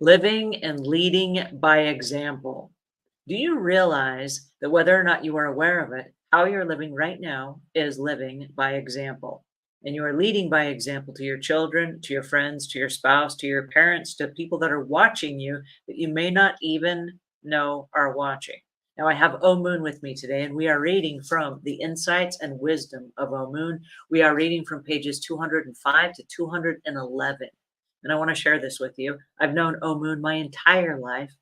Living and leading by example. Do you realize that whether or not you are aware of it, how you're living right now is living by example? And you are leading by example to your children, to your friends, to your spouse, to your parents, to people that are watching you that you may not even know are watching. Now, I have Omuugn with me today, and we are reading from the Insights and Wisdom of Omuugn. We are reading from pages 205 to 211. And I want to share this with you. I've known Omuugn my entire life.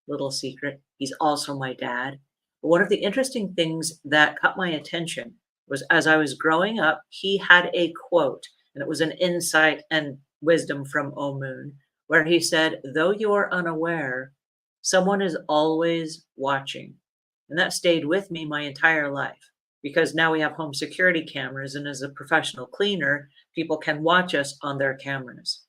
Little secret, he's also my dad. But one of the interesting things that caught my attention was as I was growing up, he had a quote, and it was an insight and wisdom from Omuugn, where he said, "Though you are unaware, someone is always watching." And that stayed with me my entire life because now we have home security cameras, and as a professional cleaner, people can watch us on their cameras.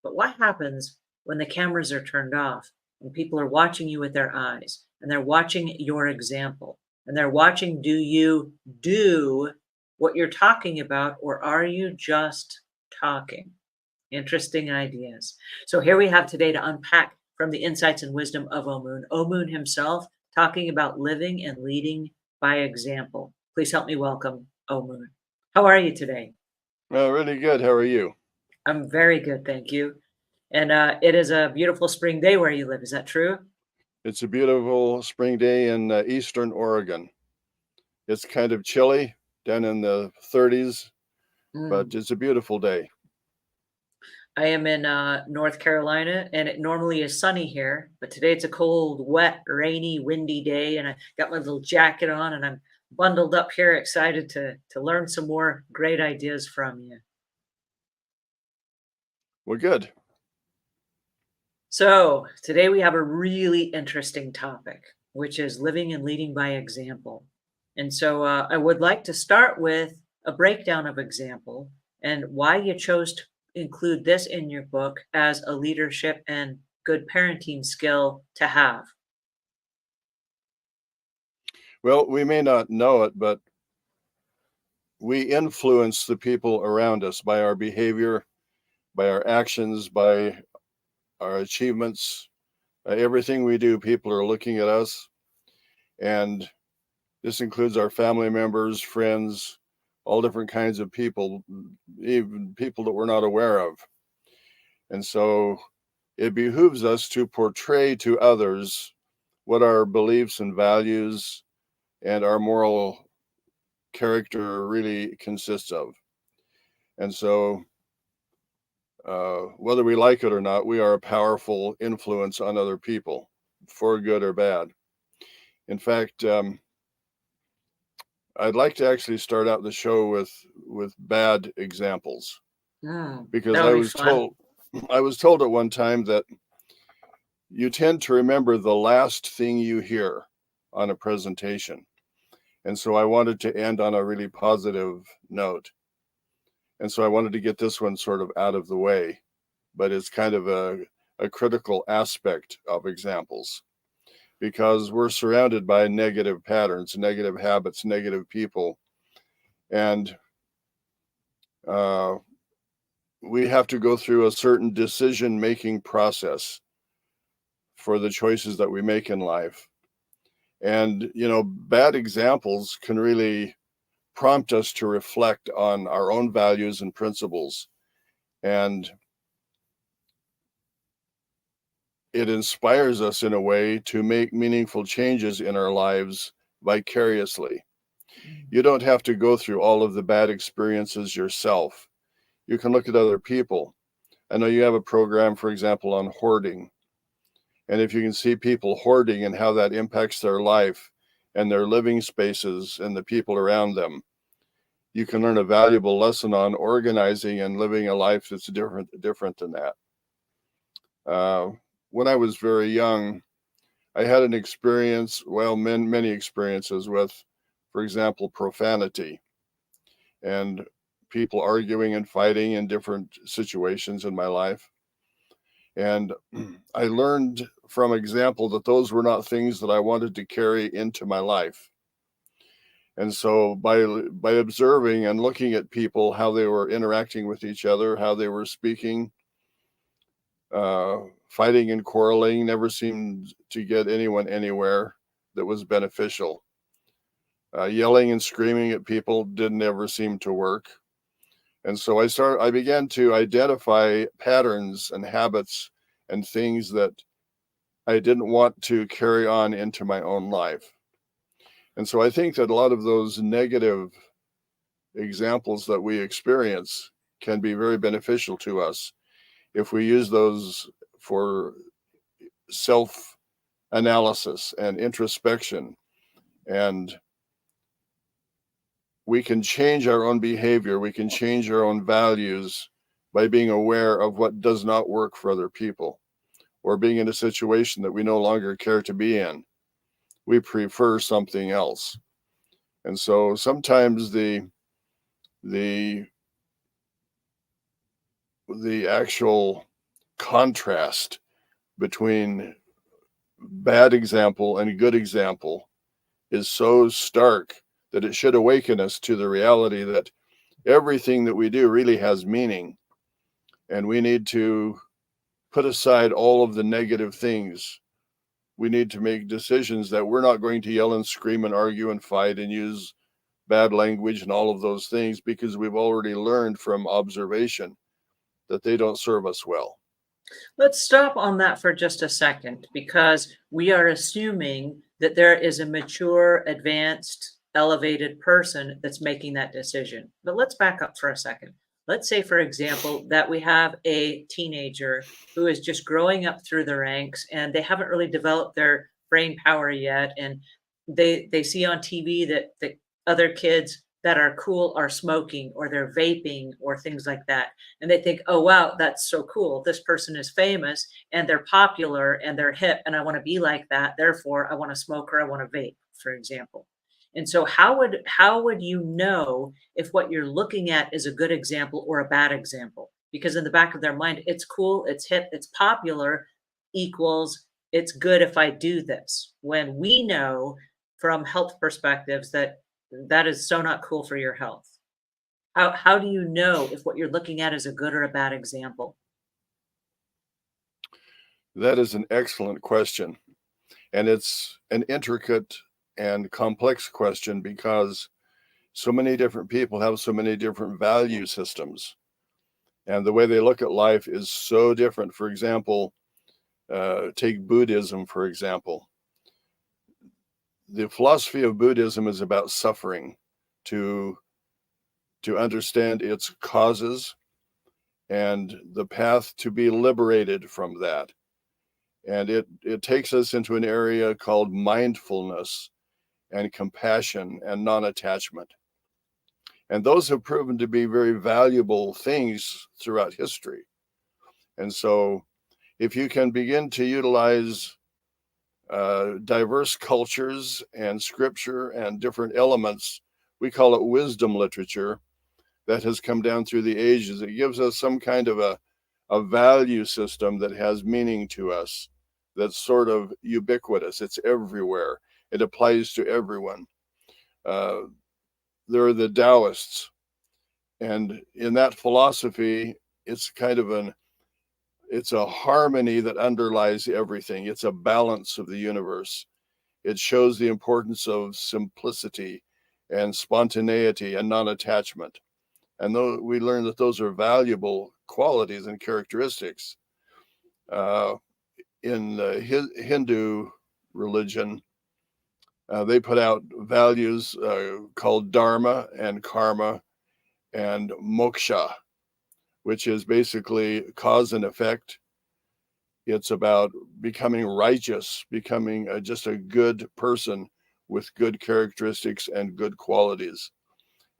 But what happens when the cameras are turned off and people are watching you with their eyes and they're watching your example and they're watching, do you do what you're talking about, or are you just talking? Interesting ideas. So here we have today to unpack from the insights and wisdom of Omuugn. Omuugn himself talking about living and leading by example. Please help me welcome Omuugn. How are you today? Well, really good. How are you? I'm very good, thank you. And it is a beautiful spring day where you live. Is that true? It's a beautiful spring day in eastern Oregon. It's kind of chilly down in the 30s, but Mm. it's a beautiful day. I am in North Carolina, and it normally is sunny here, but today it's a cold, wet, rainy, windy day, and I got my little jacket on, and I'm bundled up here, excited to learn some more great ideas from you. Well, good. So today we have a really interesting topic, which is living and leading by example. And so I would like to start with a breakdown of example and why you chose to include this in your book as a leadership and good parenting skill to have. Well, we may not know it, but we influence the people around us by our behavior, by our actions, by our achievements. Everything we do, people are looking at us. And this includes our family members, friends, all different kinds of people, even people that we're not aware of. And so it behooves us to portray to others what our beliefs and values and our moral character really consists of. And so, whether we like it or not, we are a powerful influence on other people, for good or bad. In fact, I'd like to actually start out the show with bad examples because That would be fun. I was told at one time that you tend to remember the last thing you hear on a presentation. And so I wanted to end on a really positive note. And so I wanted to get this one sort of out of the way, but it's kind of a critical aspect of examples because we're surrounded by negative patterns, negative habits, negative people. And uh, we have to go through a certain decision making process for the choices that we make in life. And, bad examples can really prompt us to reflect on our own values and principles. And it inspires us in a way to make meaningful changes in our lives vicariously. You don't have to go through all of the bad experiences yourself. You can look at other people. I know you have a program, for example, on hoarding. And if you can see people hoarding and how that impacts their life and their living spaces and the people around them, you can learn a valuable lesson on organizing and living a life that's different than that. Uh, when I was very young, I had an experience, well, many experiences with, for example, profanity and people arguing and fighting in different situations in my life. And I learned from example that those were not things that I wanted to carry into my life. And so by observing and looking at people, how they were interacting with each other, how they were speaking, Fighting and quarreling never seemed to get anyone anywhere that was beneficial. Yelling and screaming at people didn't ever seem to work. And so I began to identify patterns and habits and things that I didn't want to carry on into my own life. And so I think that a lot of those negative examples that we experience can be very beneficial to us if we use those for self-analysis and introspection. And we can change our own behavior, we can change our own values by being aware of what does not work for other people, or being in a situation that we no longer care to be in. We prefer something else. And so sometimes the actual contrast between bad example and good example is so stark that it should awaken us to the reality that everything that we do really has meaning, and we need to put aside all of the negative things. We need to make decisions that we're not going to yell and scream and argue and fight and use bad language and all of those things, because we've already learned from observation that they don't serve us well. Let's stop on that for just a second, because we are assuming that there is a mature, advanced, elevated person that's making that decision. But let's back up for a second. Let's say, for example, that we have a teenager who is just growing up through the ranks and they haven't really developed their brain power yet. And they see on TV that the other kids that are cool are smoking, or they're vaping, or things like that. And they think, oh, wow, that's so cool. This person is famous and they're popular and they're hip, and I want to be like that. Therefore, I want to smoke or I want to vape, for example. And so how would you know if what you're looking at is a good example or a bad example? Because in the back of their mind, it's cool, it's hip, it's popular, equals it's good if I do this. When we know from health perspectives that that is so not cool for your health. How do you know if what you're looking at is a good or a bad example? That is an excellent question. And it's an intricate and complex question because so many different people have so many different value systems. And the way they look at life is so different. For example, take Buddhism, for example. The philosophy of Buddhism is about suffering, to understand its causes and the path to be liberated from that. And it takes us into an area called mindfulness and compassion and non-attachment. And those have proven to be very valuable things throughout history. And so if you can begin to utilize diverse cultures and scripture and different elements, we call it wisdom literature, that has come down through the ages. It gives us some kind of a value system that has meaning to us, that's sort of ubiquitous. It's everywhere. It applies to everyone. There are the Taoists, and in that philosophy, it's kind of it's a harmony that underlies everything. It's a balance of the universe. It shows the importance of simplicity and spontaneity and non-attachment. And though we learn that those are valuable qualities and characteristics. In the Hindu religion, they put out values called dharma and karma and moksha, which is basically cause and effect. It's about becoming righteous, becoming just a good person with good characteristics and good qualities.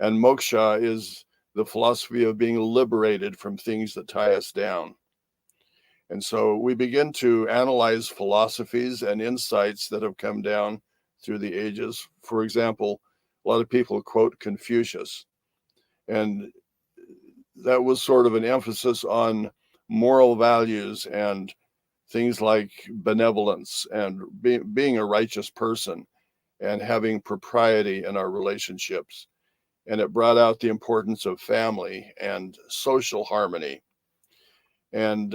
And moksha is the philosophy of being liberated from things that tie us down. And so we begin to analyze philosophies and insights that have come down through the ages. For example, a lot of people quote Confucius, and that was sort of an emphasis on moral values and things like benevolence and being a righteous person and having propriety in our relationships. And it brought out the importance of family and social harmony. And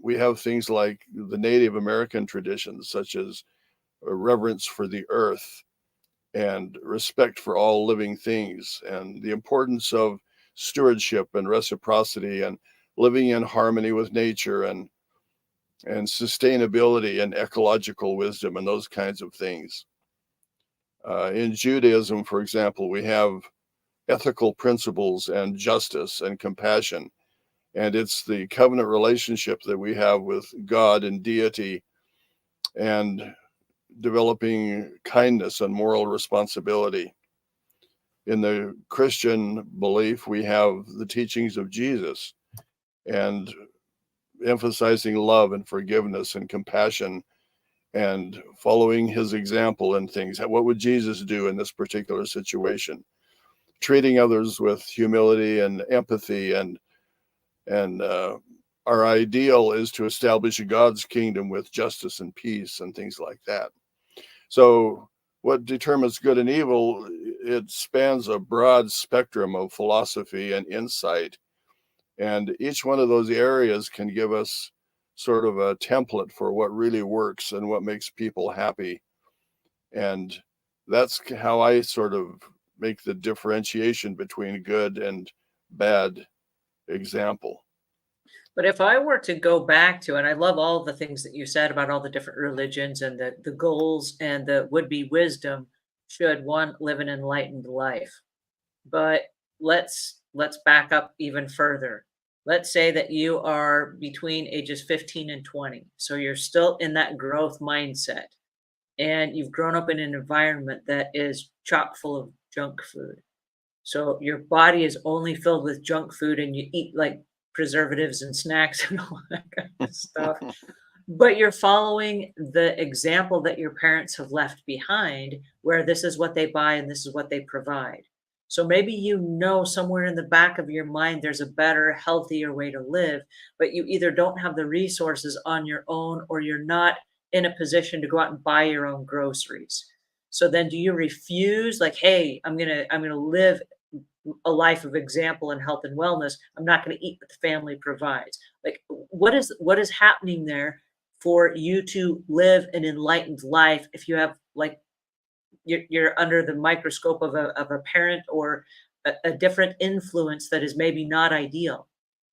we have things like the Native American traditions, such as a reverence for the earth and respect for all living things, and the importance of stewardship and reciprocity and living in harmony with nature, and sustainability and ecological wisdom and those kinds of things. In Judaism, for example, we have ethical principles and justice and compassion. And it's the covenant relationship that we have with God and deity, and developing kindness and moral responsibility. In the Christian belief, we have the teachings of Jesus and emphasizing love and forgiveness and compassion and following his example and things. What would Jesus do in this particular situation? Treating others with humility and empathy, and our ideal is to establish God's kingdom with justice and peace and things like that. So what determines good and evil, it spans a broad spectrum of philosophy and insight. And each one of those areas can give us sort of a template for what really works and what makes people happy. And that's how I sort of make the differentiation between good and bad example. But if I were to go back to, and I love all the things that you said about all the different religions and the goals and the would-be wisdom should one live an enlightened life. But let's back up even further. Let's say that you are between ages 15 and 20. So you're still in that growth mindset, and you've grown up in an environment that is chock full of junk food. So your body is only filled with junk food, and you eat like preservatives and snacks and all that kind of stuff. But you're following the example that your parents have left behind, where this is what they buy and this is what they provide. So maybe you know somewhere in the back of your mind there's a better, healthier way to live, but you either don't have the resources on your own, or you're not in a position to go out and buy your own groceries. So then do you refuse, like, hey, I'm gonna live a life of example and health and wellness. I'm not going to eat what the family provides. Like, what is happening there for you to live an enlightened life if you have, like, you're under the microscope of a parent or a different influence that is maybe not ideal?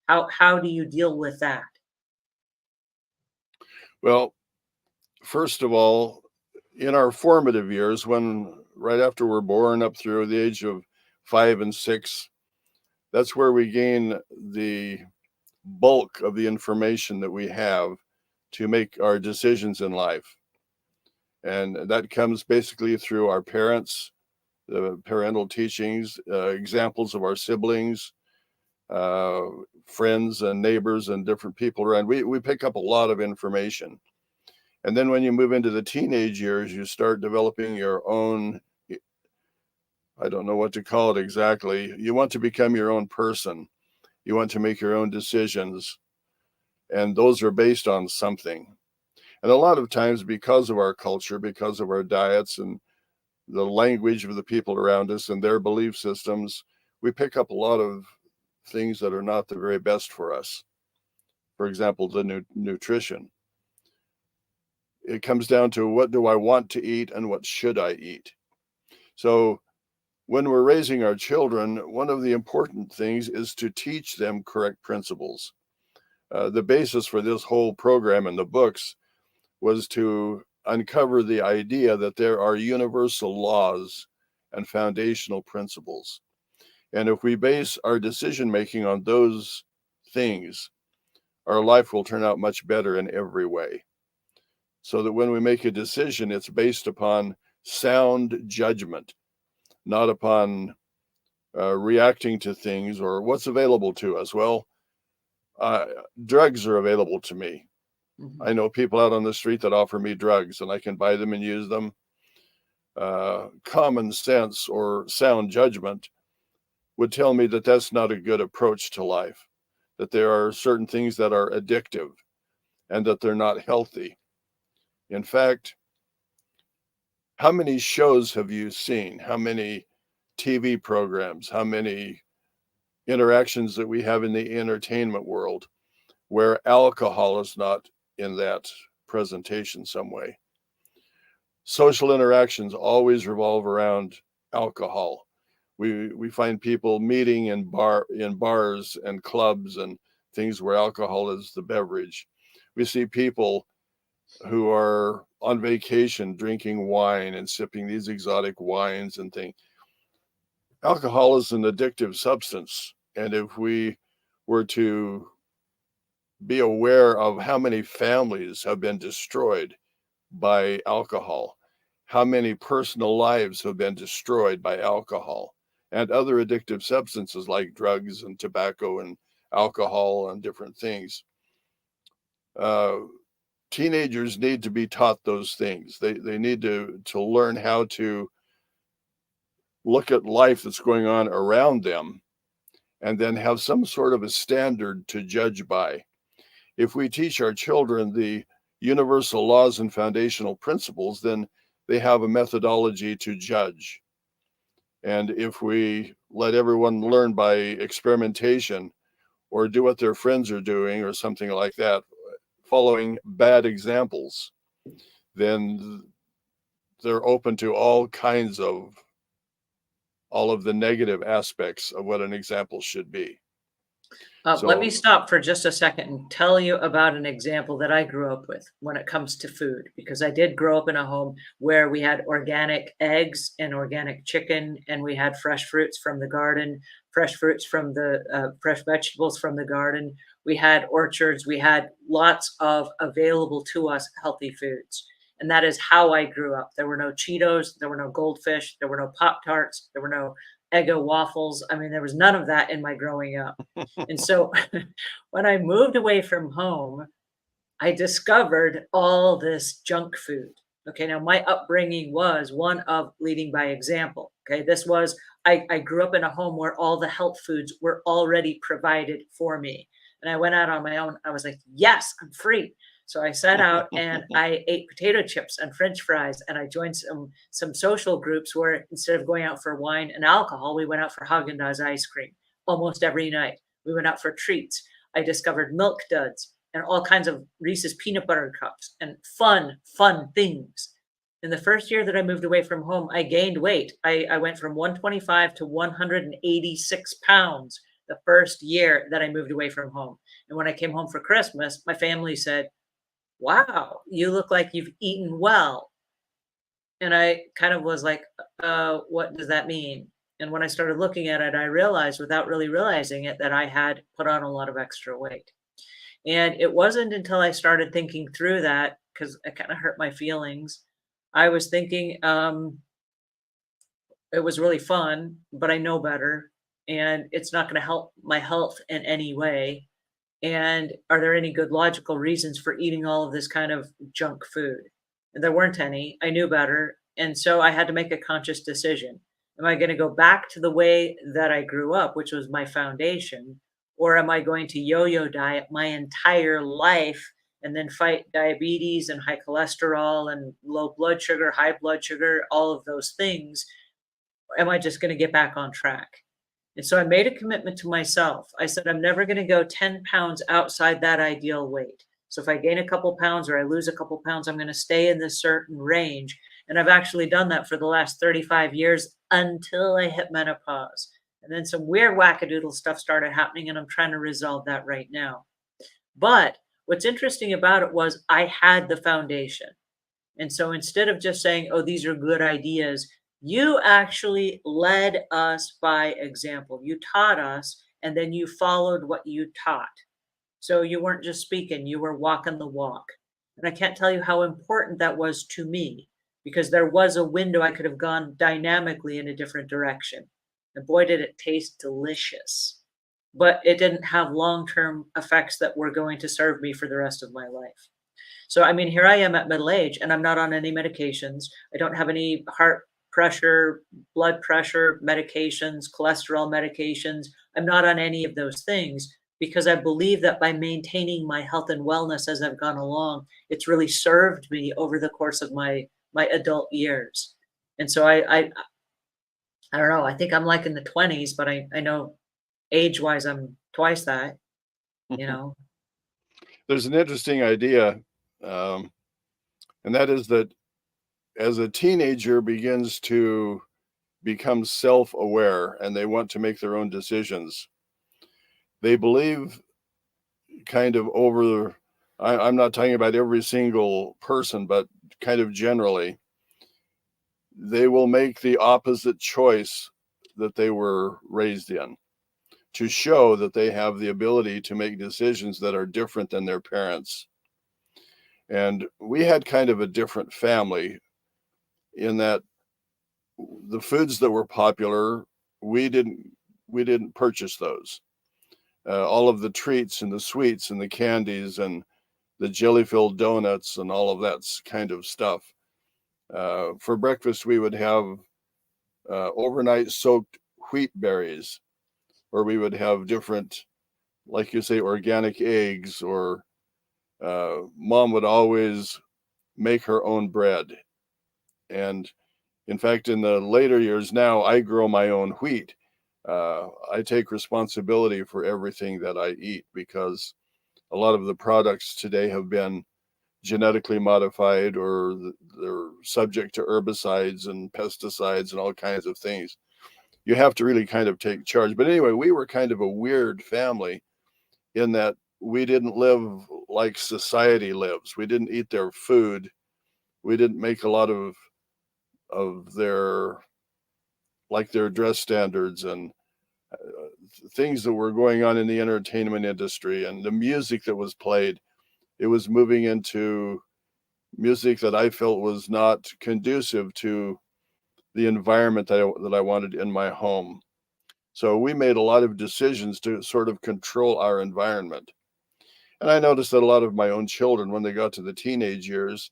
How do you deal with that? Well, first of all, in our formative years, when right after we're born up through the age of 5 and 6, that's where we gain the bulk of the information that we have to make our decisions in life. And that comes basically through our parents, the parental teachings, examples of our siblings, uh, friends and neighbors and different people around. We pick up a lot of information. And then when you move into the teenage years, you start developing your own, I don't know what to call it exactly. You want to become your own person. You want to make your own decisions. And those are based on something. And a lot of times, because of our culture, because of our diets and the language of the people around us and their belief systems, we pick up a lot of things that are not the very best for us. For example, the nutrition. It comes down to, what do I want to eat and what should I eat? So when we're raising our children, one of the important things is to teach them correct principles. The basis for this whole program and the books was to uncover the idea that there are universal laws and foundational principles. And if we base our decision making on those things, our life will turn out much better in every way. So that when we make a decision, it's based upon sound judgment, not upon reacting to things or what's available to us. Well, uh, drugs are available to me. Mhm. I know people out on the street that offer me drugs, and I can buy them and use them. Common sense or sound judgment would tell me that that's not a good approach to life, that there are certain things that are addictive and that they're not healthy. In fact, how many shows have you seen? How many TV programs? How many interactions that we have in the entertainment world where alcohol is not in that presentation some way. Social interactions always revolve around alcohol. We find people meeting in bars and clubs and things where alcohol is the beverage. We see people who are on vacation drinking wine and sipping these exotic wines and things. Alcohol is an addictive substance, and if we were to be aware of how many families have been destroyed by alcohol, how many personal lives have been destroyed by alcohol and other addictive substances like drugs and tobacco and alcohol and different things. Teenagers need to be taught those things. They need to learn how to look at life that's going on around them and then have some sort of a standard to judge by. If we teach our children the universal laws and foundational principles, then they have a methodology to judge. And if we let everyone learn by experimentation or do what their friends are doing or something like that, following bad examples, then they're open to all of the negative aspects of what an example should be. Let me stop for just a second and tell you about an example that I grew up with when it comes to food, because I did grow up in a home where we had organic eggs and organic chicken, and we had fresh fruits from the garden, fresh fruits from the fresh vegetables from the garden. We had orchards. We had lots of available to us healthy foods. And that is how I grew up. There were no Cheetos, there were no goldfish, there were no Pop Tarts, there were no Eggo waffles. I mean, there was none of that in my growing up. And so when I moved away from home, I discovered all this junk food. Okay, now my upbringing was one of leading by example. Okay, I grew up in a home where all the health foods were already provided for me. And I went out on my own. I was like, yes, I'm free. So I set out and I ate potato chips and French fries, and I joined some social groups where instead of going out for wine and alcohol, we went out for Haagen-Dazs ice cream almost every night. We went out for treats. I discovered Milk Duds and all kinds of Reese's peanut butter cups and fun things. In the first year that I moved away from home, I gained weight. I went from 125 to 186 pounds the first year that I moved away from home. And when I came home for Christmas, my family said, wow, you look like you've eaten well. And I kind of was like, what does that mean? And when I started looking at it, I realized without really realizing it that I had put on a lot of extra weight. And it wasn't until I started thinking through that, because it kind of hurt my feelings. I was thinking it was really fun, but I know better. And it's not going to help my health in any way. And are there any good logical reasons for eating all of this kind of junk food? And there weren't any. I knew better. And so I had to make a conscious decision. Am I going to go back to the way that I grew up, which was my foundation? Or am I going to yo-yo diet my entire life and then fight diabetes and high cholesterol and low blood sugar, high blood sugar, all of those things? Or am I just going to get back on track? And so I made a commitment to myself. I said, I'm never going to go 10 pounds outside that ideal weight. So if I gain a couple pounds or I lose a couple pounds, I'm going to stay in this certain range. And I've actually done that for the last 35 years until I hit menopause. And then some weird wackadoodle stuff started happening, and I'm trying to resolve that right now. But what's interesting about it was I had the foundation. And so instead of just saying, oh, these are good ideas, you actually led us by example. You taught us, and then you followed what you taught. So you weren't just speaking, you were walking the walk. And I can't tell you how important that was to me, because there was a window I could have gone dynamically in a different direction. And boy, did it taste delicious. But it didn't have long-term effects that were going to serve me for the rest of my life. So, I mean, here I am at middle age, and I'm not on any medications. I don't have any heart pressure, blood pressure medications, cholesterol medications. I'm not on any of those things because I believe that by maintaining my health and wellness as I've gone along, it's really served me over the course of my adult years. And so I don't know, I think I'm like in the 20s, but I know age-wise I'm twice that, you know. There's an interesting idea, um, and that is that as a teenager begins to become self-aware and they want to make their own decisions, they believe kind of over, I'm not talking about every single person, but kind of generally, they will make the opposite choice that they were raised in to show that they have the ability to make decisions that are different than their parents. And we had kind of a different family in that the foods that were popular, we didn't we didn't purchase those. All of the treats and the sweets and the candies and the jelly-filled donuts and all of that kind of stuff. For breakfast, we would have overnight soaked wheat berries, or we would have different, like you say, organic eggs, or mom would always make her own bread. And in fact, in the later years now, I grow my own wheat. I take responsibility for everything that I eat because a lot of the products today have been genetically modified, or they're subject to herbicides and pesticides and all kinds of things. You have to really kind of take charge. But anyway, we were kind of a weird family in that we didn't live like society lives. We didn't eat their food. We didn't make a lot of their, like, their dress standards and things that were going on in the entertainment industry and the music that was played. It was moving into music that I felt was not conducive to the environment that I wanted in my home. So we made a lot of decisions to sort of control our environment. And I noticed that a lot of my own children, when they got to the teenage years,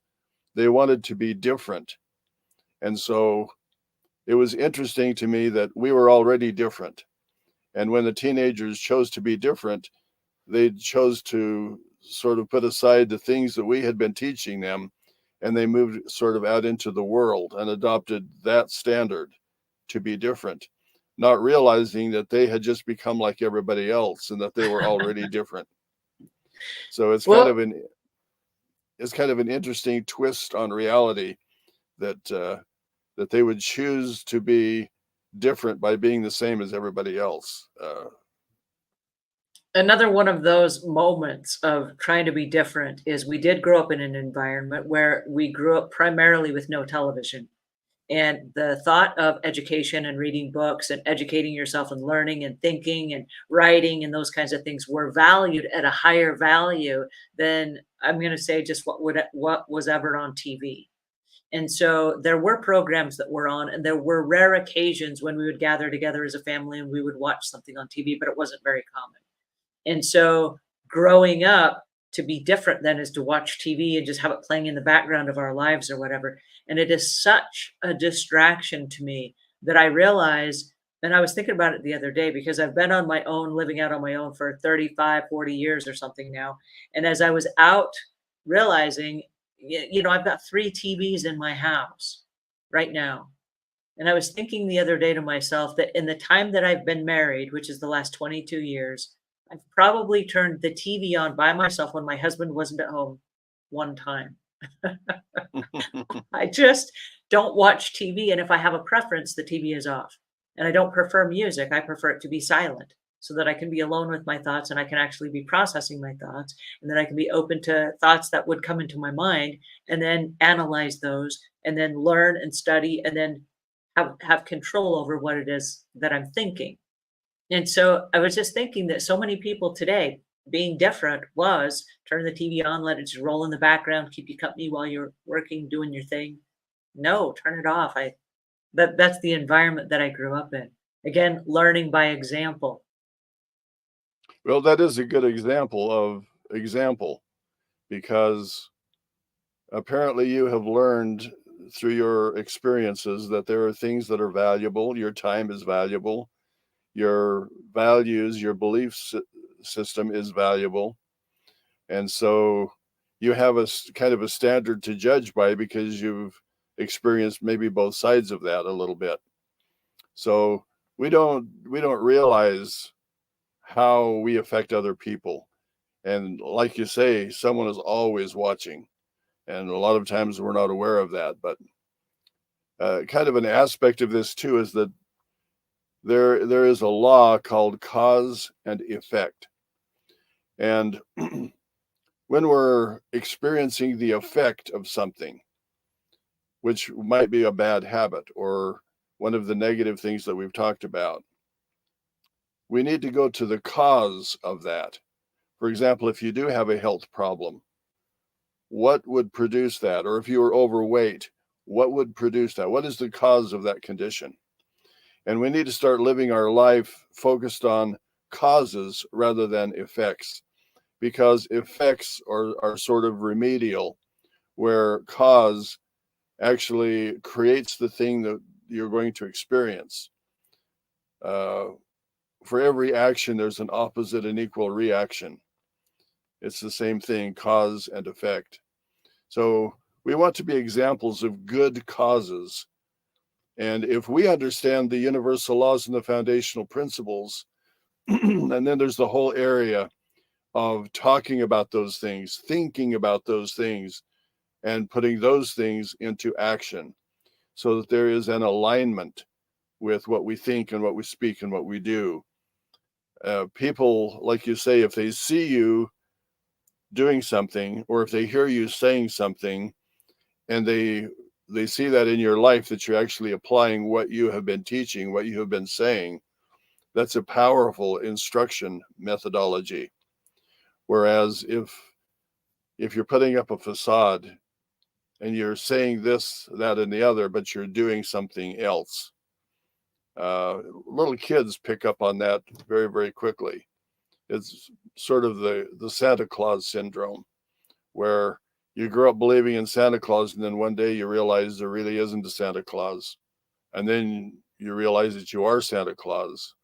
they wanted to be different. And so it was interesting to me that we were already different. And when the teenagers chose to be different, they chose to sort of put aside the things that we had been teaching them, and they moved sort of out into the world and adopted that standard to be different, not realizing that they had just become like everybody else and that they were already different. So Well, it's kind of an interesting twist on reality that that they would choose to be different by being the same as everybody else. another one of those moments of trying to be different is we did grow up in an environment where we grew up primarily with no television. And the thought of education and reading books and educating yourself and learning and thinking and writing and those kinds of things were valued at a higher value than, I'm going to say, just what was ever on TV. And so there were programs that were on, and there were rare occasions when we would gather together as a family and we would watch something on TV, but it wasn't very common. And so growing up, to be different then is to watch TV and just have it playing in the background of our lives or whatever. And it is such a distraction to me that I realize, and I was thinking about it the other day because I've been on my own, living out on my own for 35, 40 years or something now. And as I was out realizing, I've got 3 TVs in my house right now. And I was thinking the other day to myself that in the time that I've been married, which is the last 22 years, I've probably turned the TV on by myself when my husband wasn't at home one time. I just don't watch TV, and if I have a preference, the TV is off. And I don't prefer music, I prefer it to be silent so that I can be alone with my thoughts and I can actually be processing my thoughts, and then I can be open to thoughts that would come into my mind and then analyze those and then learn and study and then have control over what it is that I'm thinking. And so I was just thinking that so many people today being different was turn the TV on, let it just roll in the background, keep you company while you're working, doing your thing. No, turn it off. That's the environment that I grew up in. Again, learning by example. Well, that is a good example of example, because apparently you have learned through your experiences that there are things that are valuable. Your time is valuable. Your values, your system is valuable. And so you have kind of a standard to judge by because you've experienced maybe both sides of that a little bit. So we don't realize how we affect other people. And like you say, someone is always watching. And a lot of times we're not aware of that. But kind of an aspect of this too is that there is a law called cause and effect. And when we're experiencing the effect of something, which might be a bad habit or one of the negative things that we've talked about, we need to go to the cause of that. For example, if you do have a health problem, what would produce that? Or if you were overweight, what would produce that? What is the cause of that condition? And we need to start living our life focused on causes rather than effects, because effects are sort of remedial, where cause actually creates the thing that you're going to experience. For every action, there's an opposite and equal reaction. It's the same thing, cause and effect. So we want to be examples of good causes. And if we understand the universal laws and the foundational principles, and then there's the whole area of talking about those things, thinking about those things, and putting those things into action so that there is an alignment with what we think and what we speak and what we do. People, like you say, if they see you doing something, or if they hear you saying something, and they see that in your life, that you're actually applying what you have been teaching, what you have been saying, that's a powerful instruction methodology. Whereas if you're putting up a facade and you're saying this, that, and the other, but you're doing something else, little kids pick up on that very, very quickly. It's sort of the Santa Claus syndrome, where you grow up believing in Santa Claus, and then one day you realize there really isn't a Santa Claus. And then you realize that you are Santa Claus.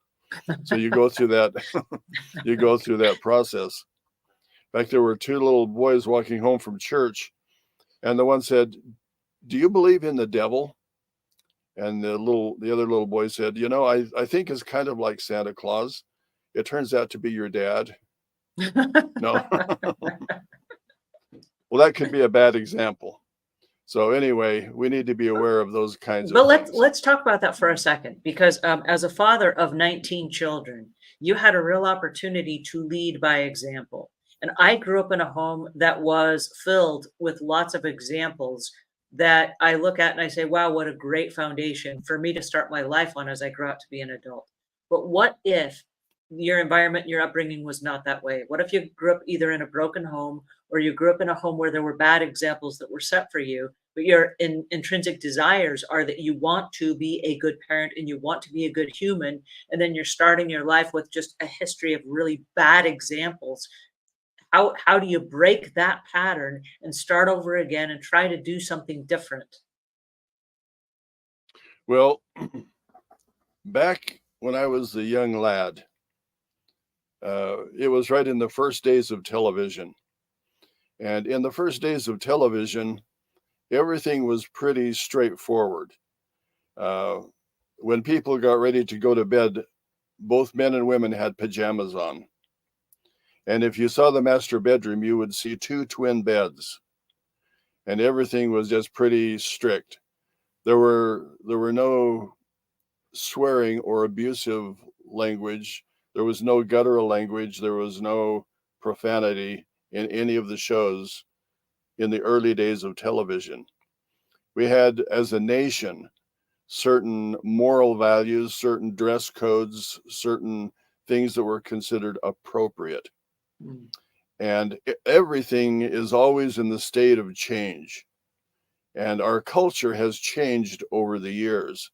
So you go through that, you go through that process. In fact, there were two little boys walking home from church, and the one said, "Do you believe in the devil?" And the other little boy said, I think it's kind of like Santa Claus. It turns out to be your dad. No. Well, that could be a bad example. So anyway, we need to be aware of those kinds But of things. let's talk about that for a second, because as a father of 19 children, you had a real opportunity to lead by example. And I grew up in a home that was filled with lots of examples that I look at and I say, wow, what a great foundation for me to start my life on as I grow out to be an adult. But what if your environment, your upbringing was not that way? What if you grew up either in a broken home, or you grew up in a home where there were bad examples that were set for you, but your intrinsic desires are that you want to be a good parent and you want to be a good human, and then you're starting your life with just a history of really bad examples? How do you break that pattern and start over again and try to do something different? Well, back when I was a young lad, it was right in the first days of television. And in the first days of television, everything was pretty straightforward. Uh, when people got ready to go to bed, both men and women had pajamas on. And if you saw the master bedroom, you would see two twin beds. And everything was just pretty strict. There were no swearing or abusive language. There was no guttural language. There was no profanity in any of the shows in the early days of television. We had, as a nation, certain moral values, certain dress codes, certain things that were considered appropriate. Mm. And everything is always in the state of change. And our culture has changed over the years.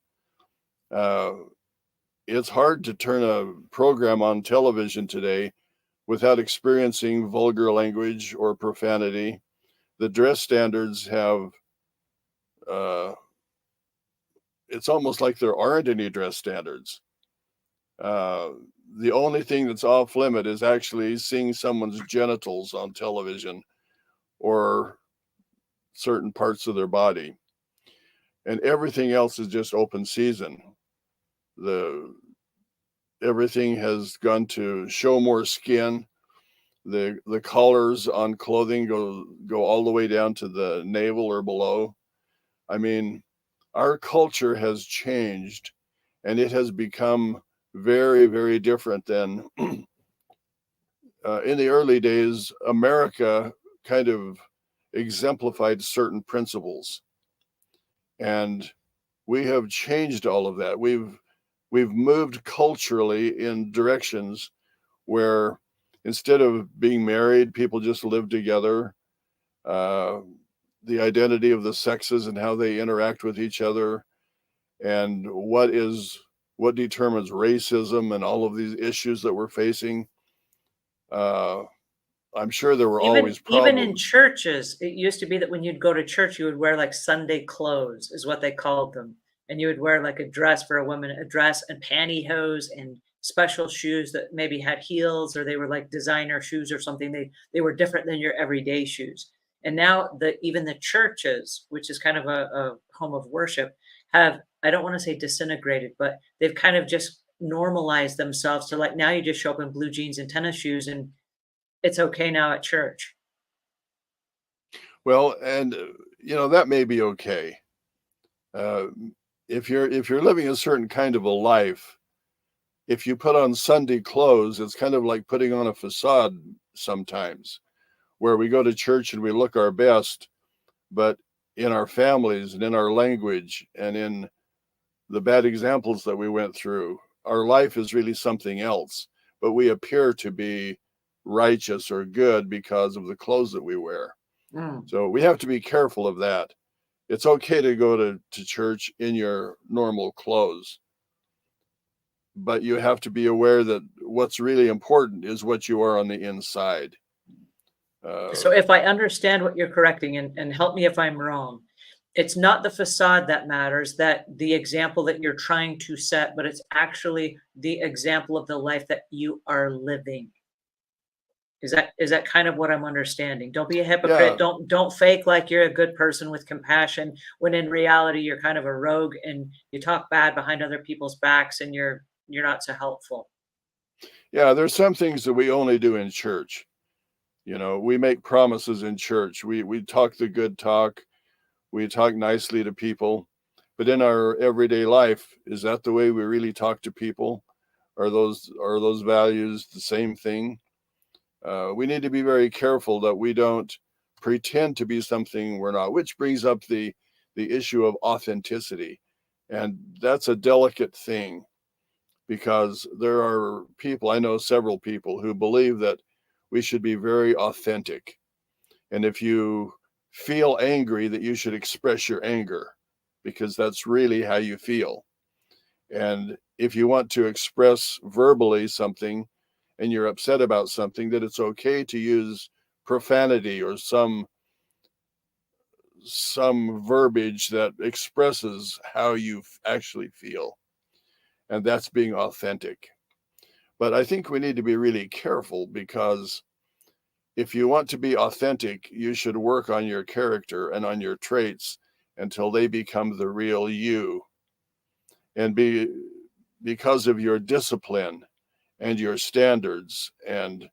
It's hard to turn a program on television today without experiencing vulgar language or profanity. The dress standards have, it's almost like there aren't any dress standards. The only thing that's off limit is actually seeing someone's genitals on television or certain parts of their body. And everything else is just open season. Everything has gone to show more skin. The collars on clothing go all the way down to the navel or below. I mean, our culture has changed, and it has become very, very different than in the early days. America kind of exemplified certain principles, and we have changed all of that. We've moved culturally in directions where instead of being married, people just live together. Uh, the identity of the sexes and how they interact with each other, and what determines racism and all of these issues that we're facing. Uh, I'm sure there were always Even in problems. churches, it used to be that when you'd go to church, you would wear like Sunday clothes, is what they called them. And you would wear like a dress for a woman, a dress and pantyhose and special shoes that maybe had heels or they were like designer shoes or something. They were different than your everyday shoes. And now even the churches, which is kind of a home of worship, have, I don't want to say disintegrated, but they've kind of just normalized themselves to like now you just show up in blue jeans and tennis shoes and it's okay now at church. Well, and that may be okay. Uh, if you're living a certain kind of a life, if you put on Sunday clothes, it's kind of like putting on a facade sometimes, where we go to church and we look our best, but in our families and in our language and in the bad examples that we went through, our life is really something else, but we appear to be righteous or good because of the clothes that we wear. Mm. So we have to be careful of that. It's okay to go to church in your normal clothes, but you have to be aware that what's really important is what you are on the inside. So if I understand what you're correcting, and help me if I'm wrong, it's not the facade that matters, that the example that you're trying to set, but it's actually the example of the life that you are living. Is that kind of what I'm understanding? Don't be a hypocrite. Yeah, Don't fake like you're a good person with compassion when in reality you're kind of a rogue and you talk bad behind other people's backs and you're not so helpful. yeah, there's some things that we only do in church. We make promises in church. We talk the good talk. We talk nicely to people. But in our everyday life, is that the way we really talk to people? Are those values the same thing? We need to be very careful that we don't pretend to be something we're not, which brings up the issue of authenticity. And that's a delicate thing, because there are people, I know several people who believe that we should be very authentic. And if you feel angry, that you should express your anger, because that's really how you feel. And if you want to express verbally something and you're upset about something, that it's okay to use profanity or some verbiage that expresses how you actually feel. And that's being authentic. But I think we need to be really careful, because if you want to be authentic, you should work on your character and on your traits until they become the real you. And because of your discipline and your standards and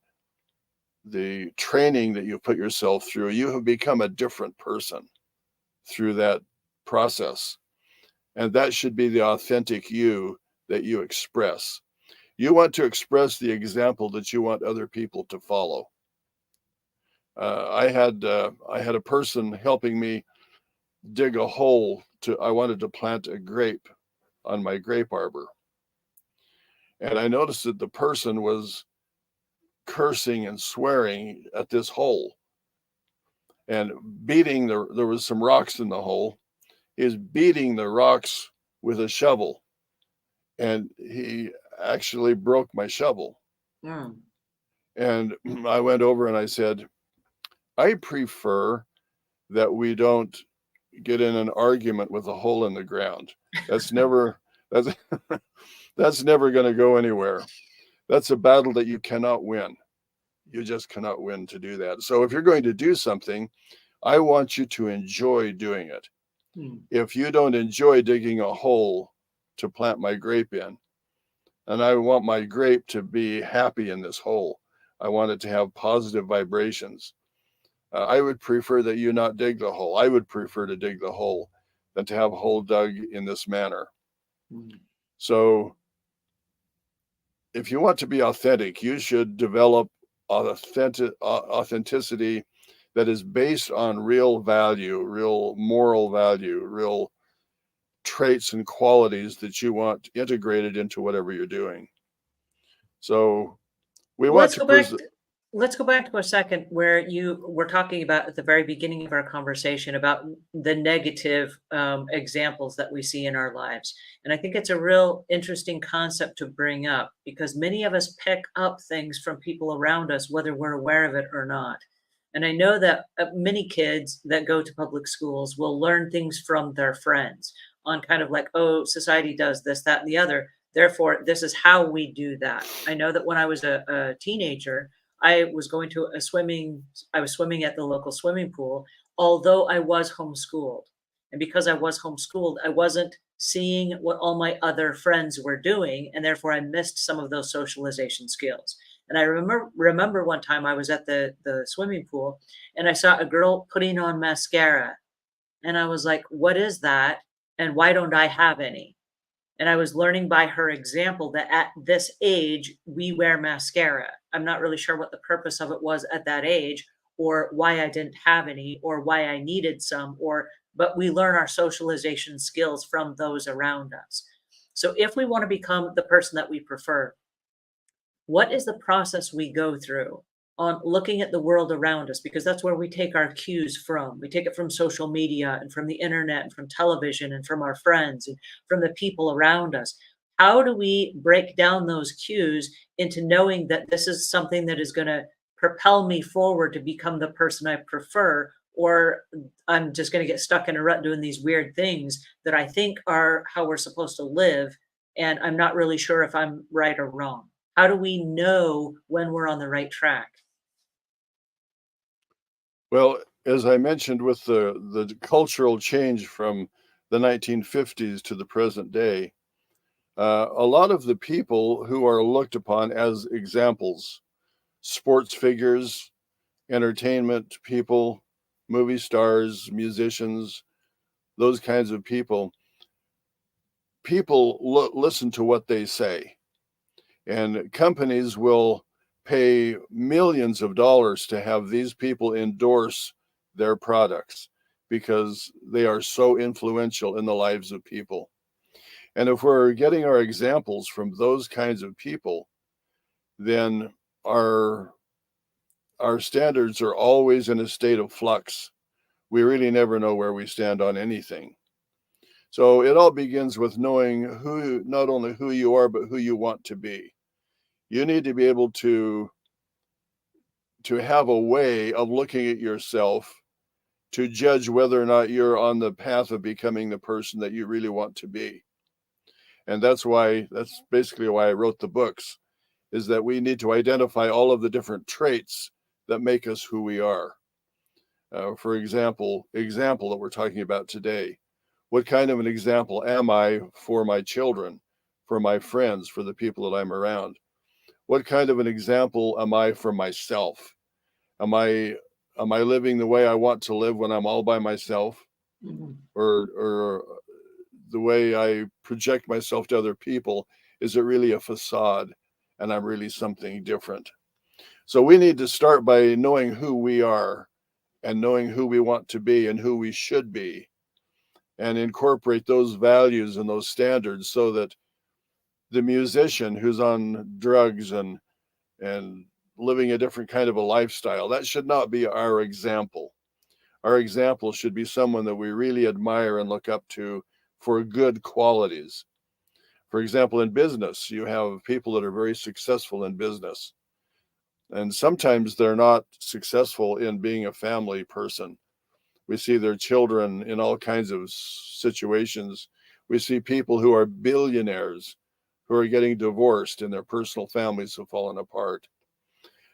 the training that you put yourself through, you have become a different person through that process. And that should be the authentic you that you express. You want to express the example that you want other people to follow. I had a person helping me dig a hole. I wanted to plant a grape on my grape arbor, and I noticed that the person was cursing and swearing at this hole and beating there was some rocks in the hole. He was beating the rocks with a shovel, and he actually broke my shovel. Mm. And I went over and I said, I prefer that we don't get in an argument with a hole in the ground. That's never that's that's never going to go anywhere. That's a battle that you cannot win. You just cannot win to do that. So if you're going to do something, I want you to enjoy doing it. Mm. If you don't enjoy digging a hole to plant my grape in, and I want my grape to be happy in this hole, I want it to have positive vibrations. I would prefer that you not dig the hole. I would prefer to dig the hole than to have a hole dug in this manner. Mm. So if you want to be authentic, you should develop authenticity that is based on real value, real moral value, real traits and qualities that you want integrated into whatever you're doing. So we want Let's to go back. Let's go back to a second where you were talking about at the very beginning of our conversation about the negative examples that we see in our lives. And I think it's a real interesting concept to bring up because many of us pick up things from people around us, whether we're aware of it or not. And I know that many kids that go to public schools will learn things from their friends on kind of like, oh, society does this, that, and the other. Therefore, this is how we do that. I know that when I was a teenager, I was going to I was swimming at the local swimming pool, although I was homeschooled. And because I was homeschooled, I wasn't seeing what all my other friends were doing. And therefore, I missed some of those socialization skills. And I remember one time I was at the swimming pool and I saw a girl putting on mascara. And I was like, what is that? And why don't I have any? And I was learning by her example that at this age, we wear mascara. I'm not really sure what the purpose of it was at that age, or why I didn't have any, or why I needed some, but we learn our socialization skills from those around us. So if we want to become the person that we prefer, what is the process we go through on looking at the world around us? Because that's where we take our cues from. We take it from social media and from the internet and from television and from our friends and from the people around us. How do we break down those cues into knowing that this is something that is going to propel me forward to become the person I prefer? Or I'm just going to get stuck in a rut doing these weird things that I think are how we're supposed to live. And I'm not really sure if I'm right or wrong. How do we know when we're on the right track? Well, as I mentioned, with the cultural change from the 1950s to the present day, a lot of the people who are looked upon as examples, sports figures, entertainment people, movie stars, musicians, those kinds of people listen to what they say. And companies will pay millions of dollars to have these people endorse their products because they are so influential in the lives of people. And if we're getting our examples from those kinds of people, then our our standards are always in a state of flux. We really never know where we stand on anything. So it all begins with knowing not only who you are, but who you want to be. You need to be able to have a way of looking at yourself to judge whether or not you're on the path of becoming the person that you really want to be. And that's basically why I wrote the books, is that we need to identify all of the different traits that make us who we are. For example that we're talking about today. What kind of an example am I for my children, for my friends, for the people that I'm around? What kind of an example am I for myself? Am I living the way I want to live when I'm all by myself, Mhm. or the way I project myself to other people, is it really a facade and I'm really something different? So we need to start by knowing who we are and knowing who we want to be and who we should be, and incorporate those values and those standards so that the musician who's on drugs and living a different kind of a lifestyle, that should not be our example. Our example should be someone that we really admire and look up to for good qualities. For example, in business, you have people that are very successful in business, and sometimes they're not successful in being a family person. We see their children in all kinds of situations. We see people who are billionaires who are getting divorced and their personal families have fallen apart.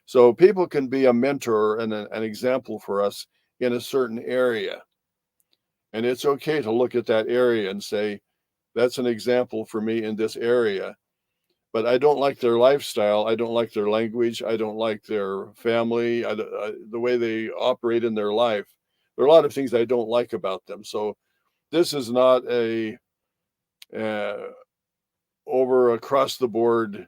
So people can be a mentor and an example for us in a certain area. And it's okay to look at that area and say, that's an example for me in this area. but I don't like their lifestyle. I don't like their language. I don't like their family, the way they operate in their life. There are a lot of things I don't like about them. So this is not a over across the board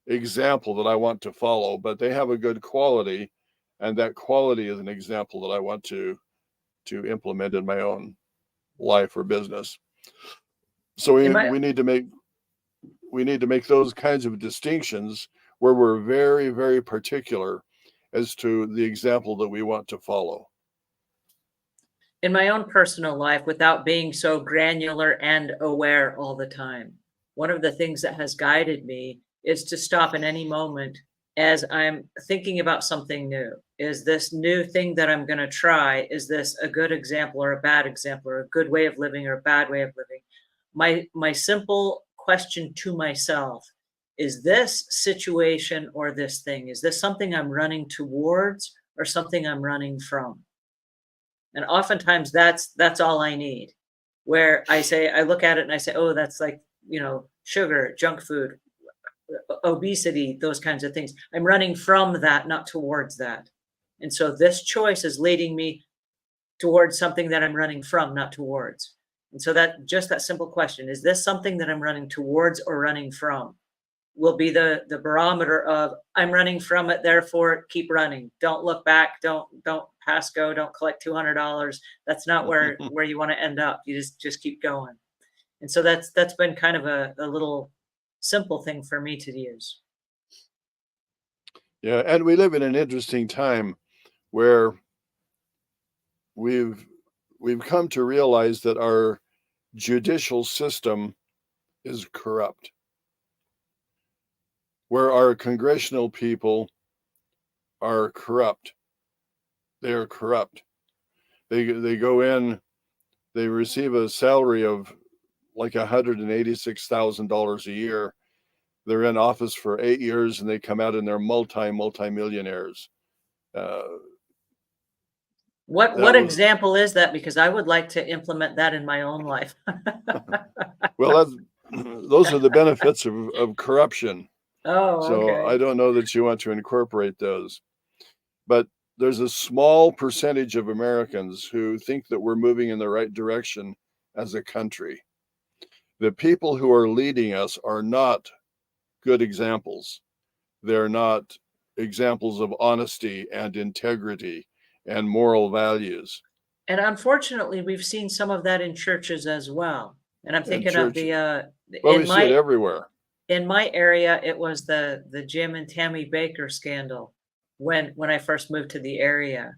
example that I want to follow, but they have a good quality, and that quality is an example that I want to implement in my own life or business. So In my we need to make those kinds of distinctions where we're very, very particular as to the example that we want to follow. in my own personal life, without being so granular and aware all the time, one of the things that has guided me is to stop in any moment as I'm thinking about something new. Is this new thing that I'm going to try, is this a good example or a bad example, or a good way of living or a bad way of living? My simple question to myself is, this situation or this thing, is this something I'm running towards or something I'm running from? And oftentimes that's all I need. Where I look at it and I say, oh, that's like, sugar, junk food, obesity, those kinds of things. I'm running from that, not towards that. And so this choice is leading me towards something that I'm running from, not towards. And so that simple question, is this something that I'm running towards or running from, will be the barometer of, I'm running from it, therefore keep running. Don't look back, don't pass go, don't collect $200. That's not where you want to end up. You just keep going. And so that's been kind of a little simple thing for me to use. Yeah, and we live in an interesting time where we've come to realize that our judicial system is corrupt, where our congressional people are corrupt. They are corrupt. They go in, they receive a salary of like $186,000 a year. They're in office for 8 years and they come out and they're multi-millionaires. What example is that? Because I would like to implement that in my own life. Well, those are the benefits of corruption. Oh, So I okay. don't know that you want to incorporate those. But there's a small percentage of Americans who think that we're moving in the right direction as a country. The people who are leading us are not good examples. They're not examples of honesty and integrity and moral values. And unfortunately, we've seen some of that in churches as well. And I'm And thinking of church, the well, we see it everywhere. in my area, it was the Jim and Tammy Baker scandal when I first moved to the area.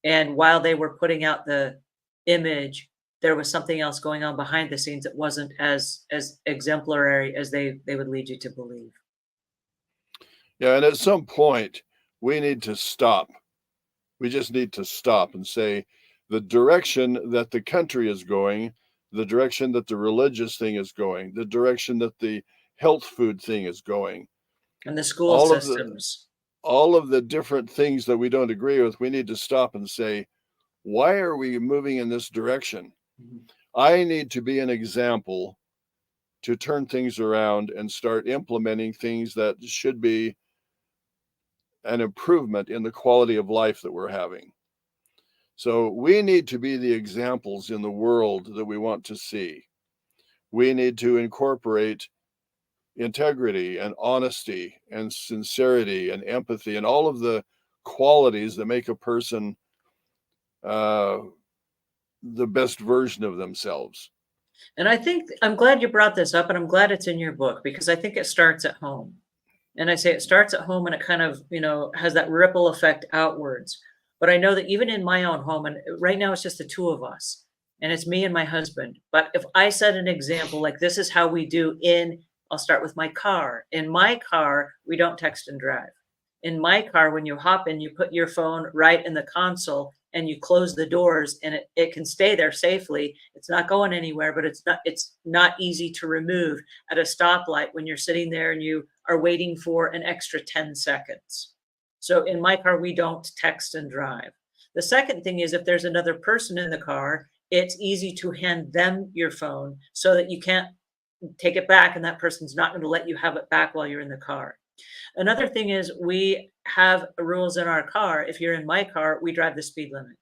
And while they were putting out the image, there was something else going on behind the scenes that wasn't as exemplary as they would lead you to believe. Yeah, and at some point, we need to stop. We just need to stop and say the direction that the country is going, the direction that the religious thing is going, the direction that the health food thing is going, And the school all of the systems. different things that we don't agree with, we need to stop and say, why are we moving in this direction? Mhm. I need to be an example to turn things around and start implementing things that should be an improvement in the quality of life that we're having. So we need to be the examples in the world that we want to see. We need to incorporate integrity and honesty and sincerity and empathy and all of the qualities that make a person uh, the best version of themselves. And I think I'm glad you brought this up, and I'm glad it's in your book, because I think it starts at home. And I say it starts at home, and it kind of, has that ripple effect outwards. But I know that even in my own home, and right now it's just the two of us, and it's me and my husband. But if I set an example, like this is how we do I'll start with my car. In my car, we don't text and drive. In my car, when you hop in, you put your phone right in the console and you close the doors, and it can stay there safely. It's not going anywhere, but it's not easy to remove at a stoplight when you're sitting there and you are waiting for an extra 10 seconds. So in my car, we don't text and drive. The second thing is, if there's another person in the car, it's easy to hand them your phone so that you can't take it back, and that person's not going to let you have it back while you're in the car. Another thing is we have rules in our car. If you're in my car, we drive the speed limit.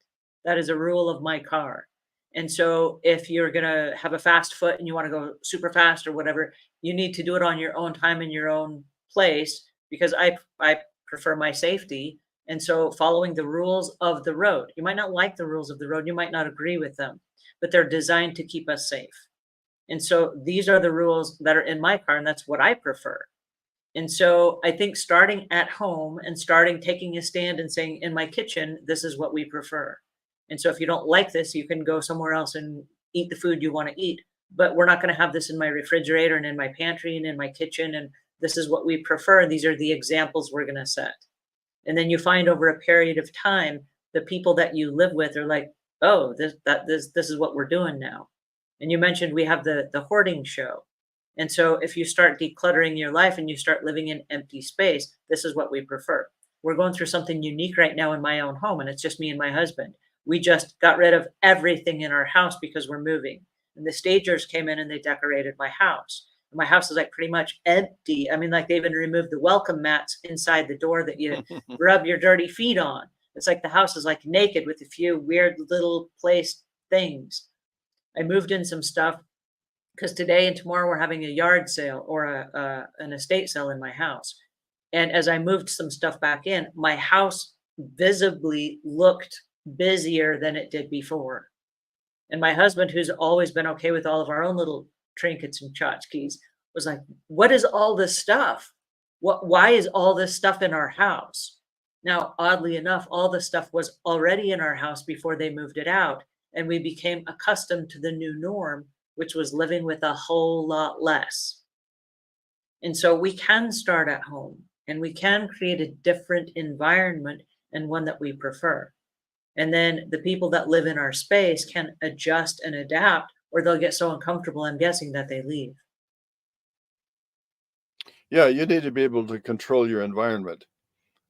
That is a rule of my car. And so if you're going to have a fast foot and you want to go super fast or whatever, you need to do it on your own time in your own place, because I prefer my safety. And so following the rules of the road. You might not like the rules of the road, you might not agree with them, but they're designed to keep us safe. And so these are the rules that are in my car, and that's what I prefer. And so I think starting at home and starting taking a stand and saying, in my kitchen, this is what we prefer. And so if you don't like this, you can go somewhere else and eat the food you want to eat. But we're not going to have this in my refrigerator and in my pantry and in my kitchen. And this is what we prefer. And these are the examples we're going to set. And then you find over a period of time, the people that you live with are like, oh, this is what we're doing now. And you mentioned we have the hoarding show. And so if you start decluttering your life and you start living in empty space, this is what we prefer. We're going through something unique right now in my own home, and it's just me and my husband. We just got rid of everything in our house because we're moving. And the stagers came in and they decorated my house. My house is like pretty much empty. I mean, like they even removed the welcome mats inside the door that you rub your dirty feet on. It's like the house is like naked with a few weird little placed things. I moved in some stuff because today and tomorrow we're having a yard sale or an estate sale in my house. And as I moved some stuff back in, my house visibly looked busier than it did before. And my husband, who's always been okay with all of our own little trinkets and tchotchkes, was like, what is all this stuff? Why is all this stuff in our house? Now, oddly enough, all the stuff was already in our house before they moved it out. And we became accustomed to the new norm, which was living with a whole lot less. And so we can start at home and we can create a different environment and one that we prefer. And then the people that live in our space can adjust and adapt, or they'll get so uncomfortable, I'm guessing, that they leave. Yeah, you need to be able to control your environment.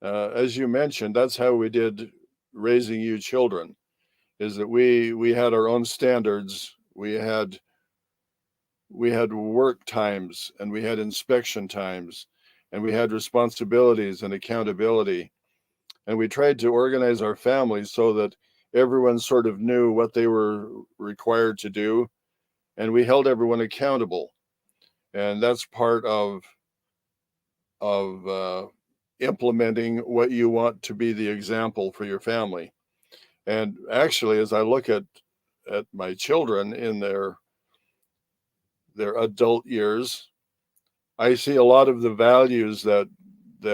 As you mentioned, that's how we did raising you children, is that we had our own standards. We had work times and we had inspection times and we had responsibilities and accountability. And we tried to organize our families so that everyone sort of knew what they were required to do. And we held everyone accountable. And that's part of implementing what you want to be the example for your family. And actually, as I look at my children in their adult years, I see a lot of the values that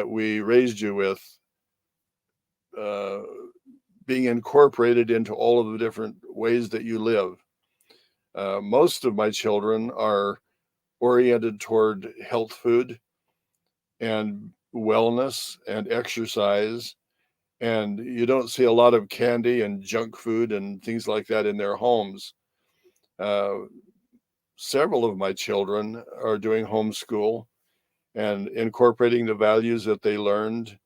we raised you with being incorporated into all of the different ways that you live. Most of my children are oriented toward health food and wellness and exercise. And you don't see a lot of candy and junk food and things like that in their homes. Several of my children are doing homeschool and incorporating the values that they learned,